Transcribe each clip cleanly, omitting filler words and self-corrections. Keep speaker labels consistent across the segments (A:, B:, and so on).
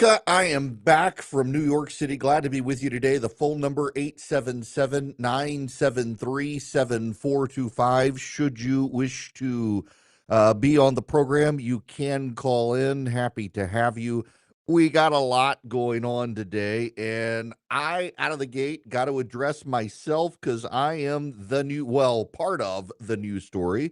A: America, I am back from New York City. Glad to be with you today. The phone number 877-973-7425. Should you wish to be on the program, you can call in. Happy to have you. We got a lot going on today, and I, out of the gate, got to address myself because I am part of the news story.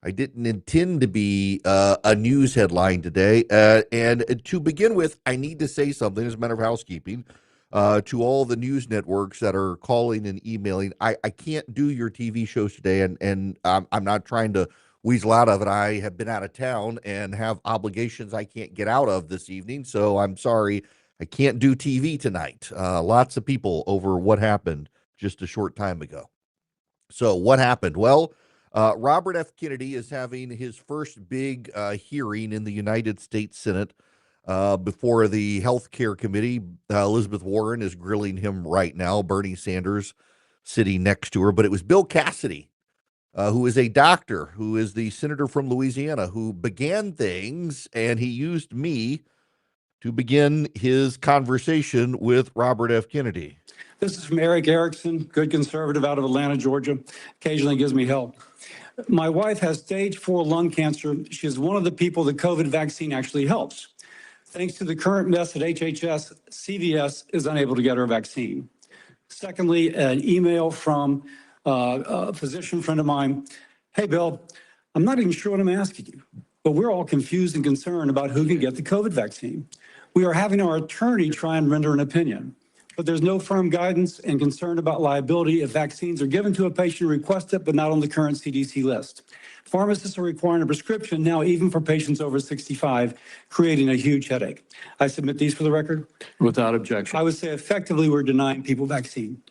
A: I didn't intend to be a news headline today. And to begin with, I need to say something as a matter of housekeeping to all the news networks that are calling and emailing. I can't do your TV shows today, and I'm not trying to weasel out of it. I have been out of town and have obligations I can't get out of this evening, so I'm sorry. I can't do TV tonight. Lots of people over what happened just a short time ago. So what happened? Well, Robert F. Kennedy is having his first big hearing in the United States Senate before the Health Care Committee. Elizabeth Warren is grilling him right now. Bernie Sanders sitting next to her. But it was Bill Cassidy, who is a doctor, who is the senator from Louisiana, who began things, and he used me to begin his conversation with Robert F. Kennedy.
B: This is from Eric Erickson, good conservative out of Atlanta, Georgia. Occasionally gives me help. My wife has stage 4 lung cancer. She is one of the people the COVID vaccine actually helps. Thanks to the current mess at HHS, CVS is unable to get her vaccine. Secondly, an email from a physician friend of mine. Hey, Bill, I'm not even sure what I'm asking you, but we're all confused and concerned about who can get the COVID vaccine. We are having our attorney try and render an opinion, but there's no firm guidance and concern about liability if vaccines are given to a patient who requests it, but not on the current CDC list. Pharmacists are requiring a prescription now, even for patients over 65, creating a huge headache. I submit these for the record.
C: Without objection.
B: I would say effectively we're denying people vaccine.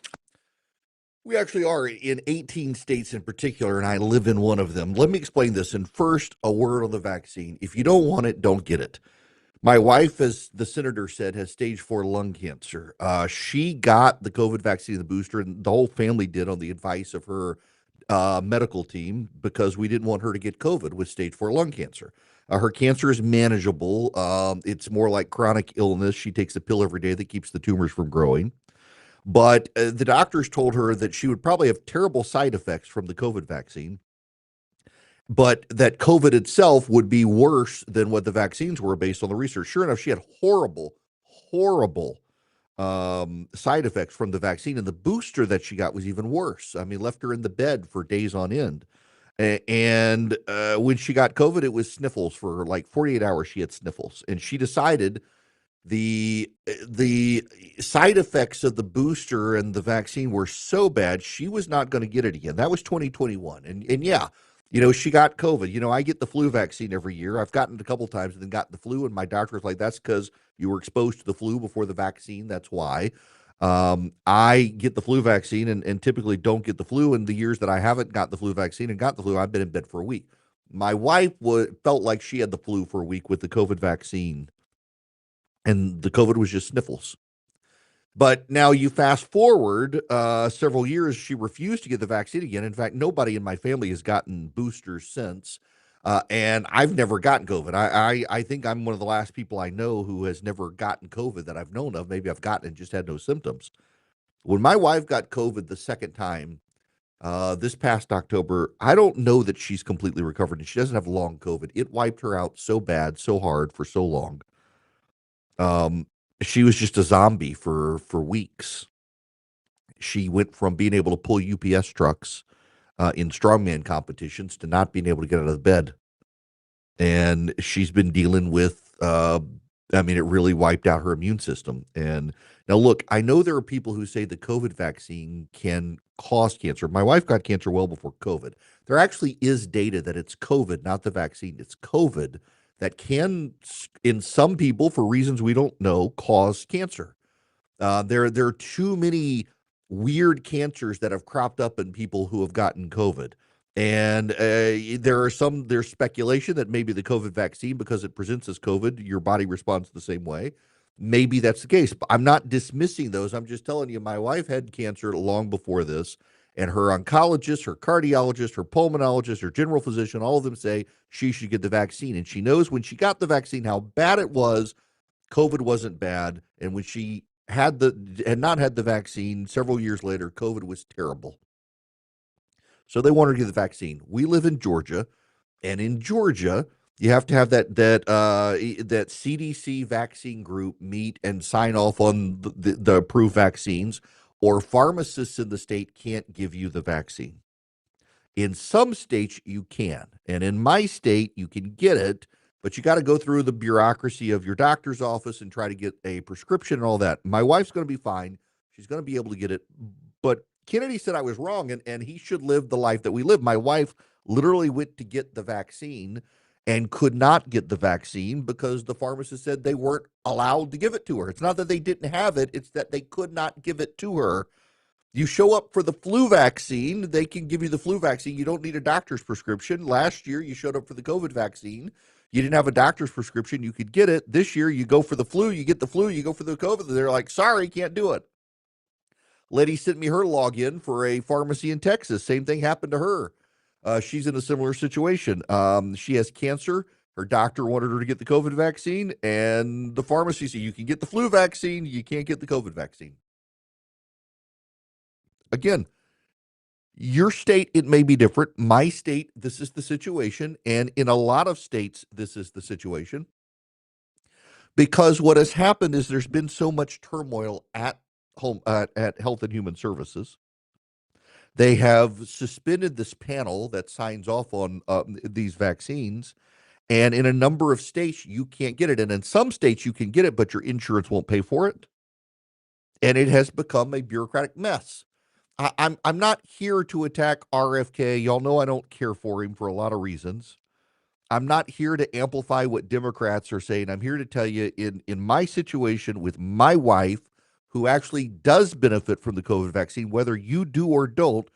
A: We actually are in 18 states in particular, and I live in one of them. Let me explain this. And first, a word on the vaccine. If you don't want it, don't get it. My wife, as the senator said, has stage 4 lung cancer. She got the COVID vaccine, the booster, and the whole family did on the advice of her medical team because we didn't want her to get COVID with stage 4 lung cancer. Her cancer is manageable. It's more like chronic illness. She takes a pill every day that keeps the tumors from growing. But the doctors told her that she would probably have terrible side effects from the COVID vaccine, but that COVID itself would be worse than what the vaccines were based on the research. Sure enough, she had horrible side effects from the vaccine, and the booster that she got was even worse. I mean, left her in the bed for days on end. And when she got COVID, it was sniffles for like 48 hours. She had sniffles, and she decided the side effects of the booster and the vaccine were so bad she was not going to get it again. That was 2021, and yeah. She got COVID. I get the flu vaccine every year. I've gotten it a couple times and then got the flu, and my doctor's like, that's because you were exposed to the flu before the vaccine. That's why. I get the flu vaccine and typically don't get the flu. In the years that I haven't got the flu vaccine and got the flu, I've been in bed for a week. My wife felt like she had the flu for a week with the COVID vaccine, and the COVID was just sniffles. But now you fast forward several years, she refused to get the vaccine again. In fact, nobody in my family has gotten boosters since, and I've never gotten COVID. I think I'm one of the last people I know who has never gotten COVID that I've known of. Maybe I've gotten it and just had no symptoms. When my wife got COVID the second time this past October, I don't know that she's completely recovered, and she doesn't have long COVID. It wiped her out so bad, so hard for so long. She was just a zombie for weeks. She went from being able to pull UPS trucks in strongman competitions to not being able to get out of bed. And she's been dealing with, it really wiped out her immune system. And now, look, I know there are people who say the COVID vaccine can cause cancer. My wife got cancer well before COVID. There actually is data that it's COVID, not the vaccine. It's COVID that can, in some people, for reasons we don't know, cause cancer. There are too many weird cancers that have cropped up in people who have gotten COVID. And there's speculation that maybe the COVID vaccine, because it presents as COVID, your body responds the same way. Maybe that's the case. But I'm not dismissing those. I'm just telling you, my wife had cancer long before this. And her oncologist, her cardiologist, her pulmonologist, her general physician, all of them say she should get the vaccine. And she knows when she got the vaccine how bad it was COVID wasn't bad, and when she had not had the vaccine several years later, COVID was terrible. So they wanted to get the vaccine. We live in Georgia, and in Georgia, you have to have that CDC vaccine group meet and sign off on the approved vaccines, or pharmacists in the state can't give you the vaccine. In some states, you can. And in my state, you can get it, but you got to go through the bureaucracy of your doctor's office and try to get a prescription and all that. My wife's going to be fine. She's going to be able to get it. But Kennedy said I was wrong, and he should live the life that we live. My wife literally went to get the vaccine and could not get the vaccine because the pharmacist said they weren't allowed to give it to her. It's not that they didn't have it, it's that they could not give it to her. You show up for the flu vaccine, they can give you the flu vaccine. You don't need a doctor's prescription. Last year, you showed up for the COVID vaccine. You didn't have a doctor's prescription. You could get it. This year, you go for the flu, you get the flu, you go for the COVID. They're like, sorry, can't do it. Lady sent me her login for a pharmacy in Texas. Same thing happened to her. She's in a similar situation. She has cancer. Her doctor wanted her to get the COVID vaccine, and the pharmacy said, you can get the flu vaccine, you can't get the COVID vaccine. Again, your state, it may be different. My state, this is the situation. And in a lot of states, this is the situation. Because what has happened is there's been so much turmoil at Health and Human Services. They have suspended this panel that signs off on these vaccines. And in a number of states, you can't get it. And in some states, you can get it, but your insurance won't pay for it. And it has become a bureaucratic mess. I'm not here to attack RFK. Y'all know I don't care for him for a lot of reasons. I'm not here to amplify what Democrats are saying. I'm here to tell you in my situation with my wife, who actually does benefit from the COVID vaccine, whether you do or don't.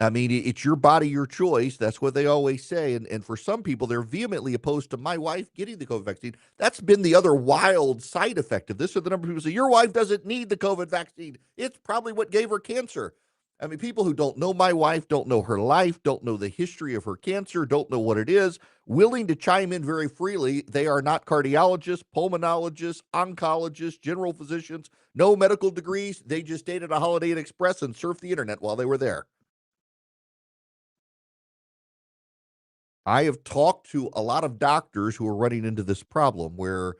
A: I mean, it's your body, your choice. That's what they always say. And for some people, they're vehemently opposed to my wife getting the COVID vaccine. That's been the other wild side effect of this. So the number of people say, your wife doesn't need the COVID vaccine. It's probably what gave her cancer. I mean, people who don't know my wife, don't know her life, don't know the history of her cancer, don't know what it is, willing to chime in very freely. They are not cardiologists, pulmonologists, oncologists, general physicians, no medical degrees. They just stayed at a Holiday Inn Express and surfed the internet while they were there. I have talked to a lot of doctors who are running into this problem where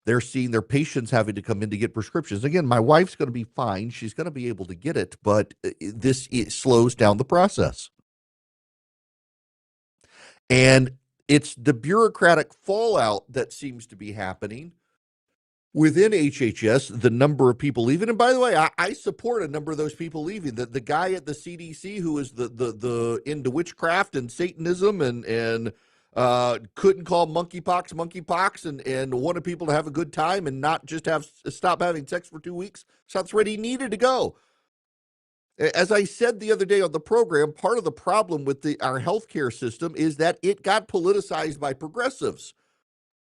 A: they're seeing their patients having to come in to get prescriptions. Again, my wife's going to be fine. She's going to be able to get it, but it slows down the process. And it's the bureaucratic fallout that seems to be happening within HHS, the number of people leaving. And by the way, I support a number of those people leaving. The guy at the CDC who is the into witchcraft and Satanism and couldn't call monkeypox and wanted people to have a good time and not just stop having sex for 2 weeks. So that's where he needed to go. As I said the other day on the program, part of the problem with our healthcare system is that it got politicized by progressives.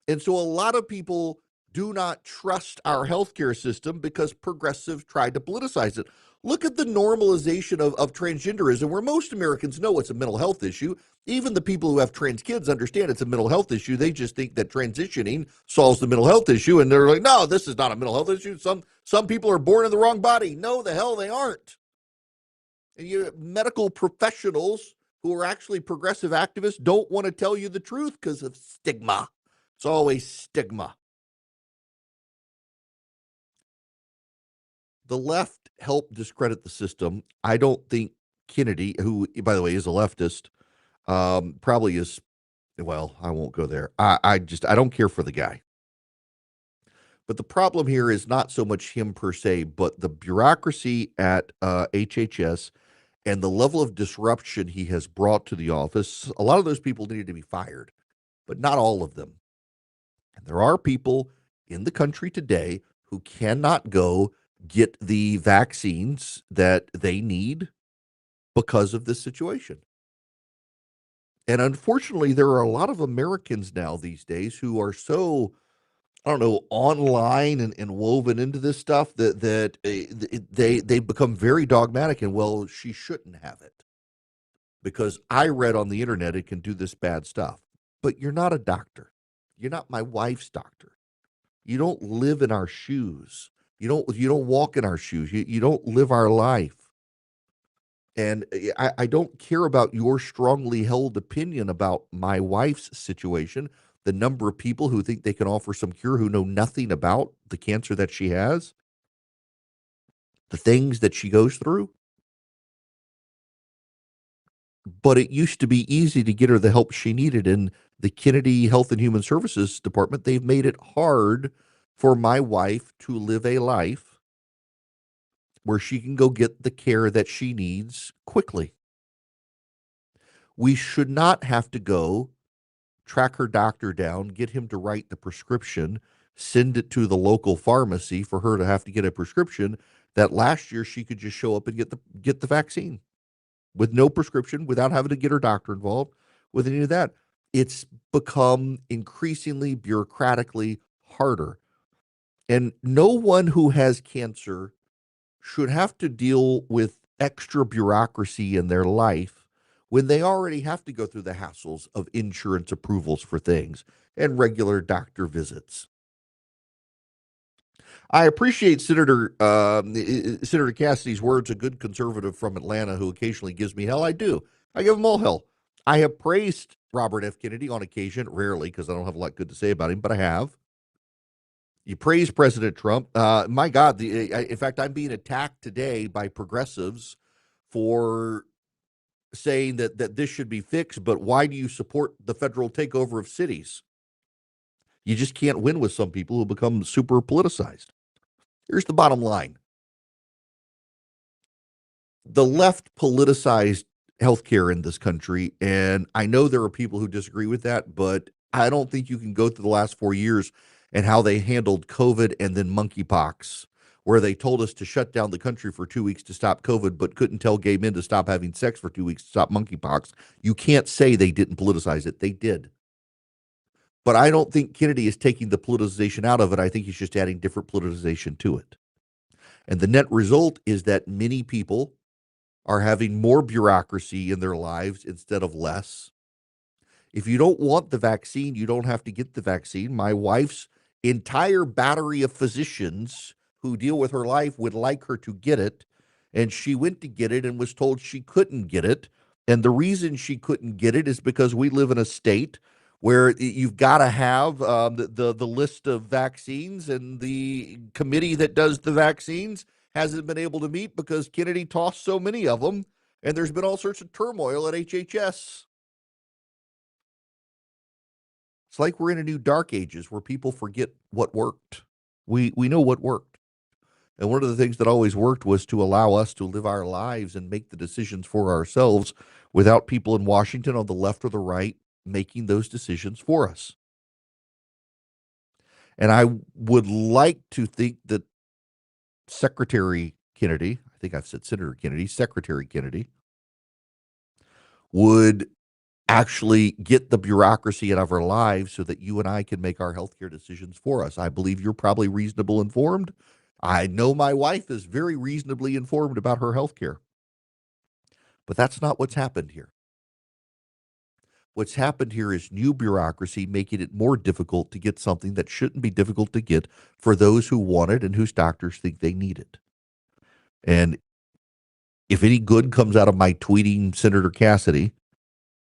A: And so a lot of people do not trust our healthcare system because progressives tried to politicize it. Look at the normalization of transgenderism, where most Americans know it's a mental health issue. Even the people who have trans kids understand it's a mental health issue. They just think that transitioning solves the mental health issue. And they're like, no, this is not a mental health issue. Some people are born in the wrong body. No, the hell they aren't. And medical professionals who are actually progressive activists don't want to tell you the truth because of stigma. It's always stigma. The left helped discredit the system. I don't think Kennedy, who, by the way, is a leftist, probably is, well, I won't go there. I don't care for the guy. But the problem here is not so much him per se, but the bureaucracy at HHS and the level of disruption he has brought to the office. A lot of those people needed to be fired, but not all of them. And there are people in the country today who cannot go get the vaccines that they need because of this situation. And unfortunately, there are a lot of Americans now these days who are so, I don't know, online and woven into this stuff that they become very dogmatic and, well, she shouldn't have it because I read on the internet it can do this bad stuff. But you're not a doctor. You're not my wife's doctor. You don't live in our shoes. You don't walk in our shoes. You don't live our life. And I don't care about your strongly held opinion about my wife's situation. The number of people who think they can offer some cure who know nothing about the cancer that she has, the things that she goes through. But it used to be easy to get her the help she needed. In the Kennedy Health and Human Services Department, they've made it hard for my wife to live a life where she can go get the care that she needs quickly. We should not have to go track her doctor down, get him to write the prescription, send it to the local pharmacy for her to have to get a prescription that last year she could just show up and get the vaccine with no prescription, without having to get her doctor involved with any of that. It's become increasingly bureaucratically harder. And no one who has cancer should have to deal with extra bureaucracy in their life when they already have to go through the hassles of insurance approvals for things and regular doctor visits. I appreciate Senator Cassidy's words, a good conservative from Atlanta who occasionally gives me hell. I do. I give him all hell. I have praised Robert F. Kennedy on occasion, rarely because I don't have a lot good to say about him, but I have. You praise President Trump. My God, in fact, I'm being attacked today by progressives for saying that this should be fixed, but why do you support the federal takeover of cities? You just can't win with some people who become super politicized. Here's the bottom line. The left politicized healthcare in this country, and I know there are people who disagree with that, but I don't think you can go through the last 4 years and how they handled COVID and then monkeypox, where they told us to shut down the country for 2 weeks to stop COVID, but couldn't tell gay men to stop having sex for 2 weeks to stop monkeypox. You can't say they didn't politicize it. They did. But I don't think Kennedy is taking the politicization out of it. I think he's just adding different politicization to it. And the net result is that many people are having more bureaucracy in their lives instead of less. If you don't want the vaccine, you don't have to get the vaccine. My wife's entire battery of physicians who deal with her life would like her to get it. And she went to get it and was told she couldn't get it. And the reason she couldn't get it is because we live in a state where you've got to have the list of vaccines, and the committee that does the vaccines hasn't been able to meet because Kennedy tossed so many of them, and there's been all sorts of turmoil at HHS. It's like we're in a new dark ages where people forget what worked. We know what worked. And one of the things that always worked was to allow us to live our lives and make the decisions for ourselves without people in Washington on the left or the right making those decisions for us. And I would like to think that Secretary Kennedy, I think I've said Senator Kennedy, Secretary Kennedy, would actually get the bureaucracy out of our lives so that you and I can make our healthcare decisions for us. I believe you're probably reasonable informed. I know my wife is very reasonably informed about her healthcare. But that's not what's happened here. What's happened here is new bureaucracy making it more difficult to get something that shouldn't be difficult to get for those who want it and whose doctors think they need it. And if any good comes out of my tweeting Senator Cassidy,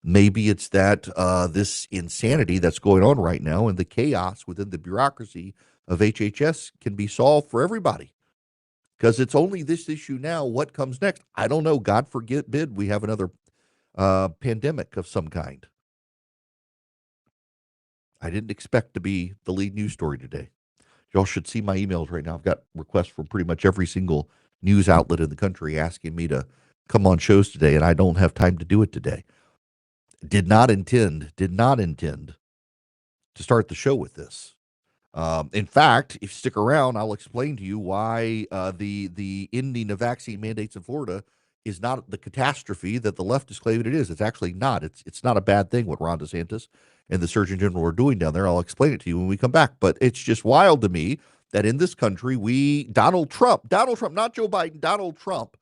A: maybe it's that this insanity that's going on right now and the chaos within the bureaucracy of HHS can be solved for everybody. Because it's only this issue now. What comes next? I don't know. God forbid we have another pandemic of some kind. I didn't expect to be the lead news story today. Y'all should see my emails right now. I've got requests from pretty much every single news outlet in the country asking me to come on shows today, and I don't have time to do it today. Did not intend to start the show with this. In fact, if you stick around, I'll explain to you why the ending of vaccine mandates in Florida is not the catastrophe that the left is claiming it is. It's actually not. It's not a bad thing what Ron DeSantis and the Surgeon General are doing down there. I'll explain it to you when we come back. But it's just wild to me that in this country, Donald Trump, not Joe Biden, Donald Trump,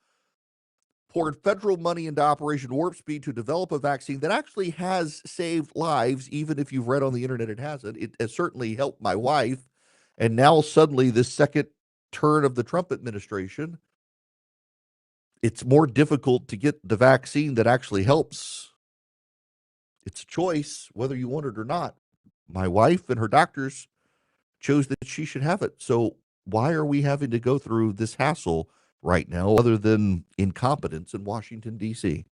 A: poured federal money into Operation Warp Speed to develop a vaccine that actually has saved lives, even if you've read on the internet it hasn't. It has certainly helped my wife And now suddenly this second turn of the Trump administration, it's more difficult to get the vaccine that actually helps. It's a choice whether you want it or not. My wife and her doctors chose that she should have it. So why are we having to go through this hassle right now other than incompetence in Washington, D.C.?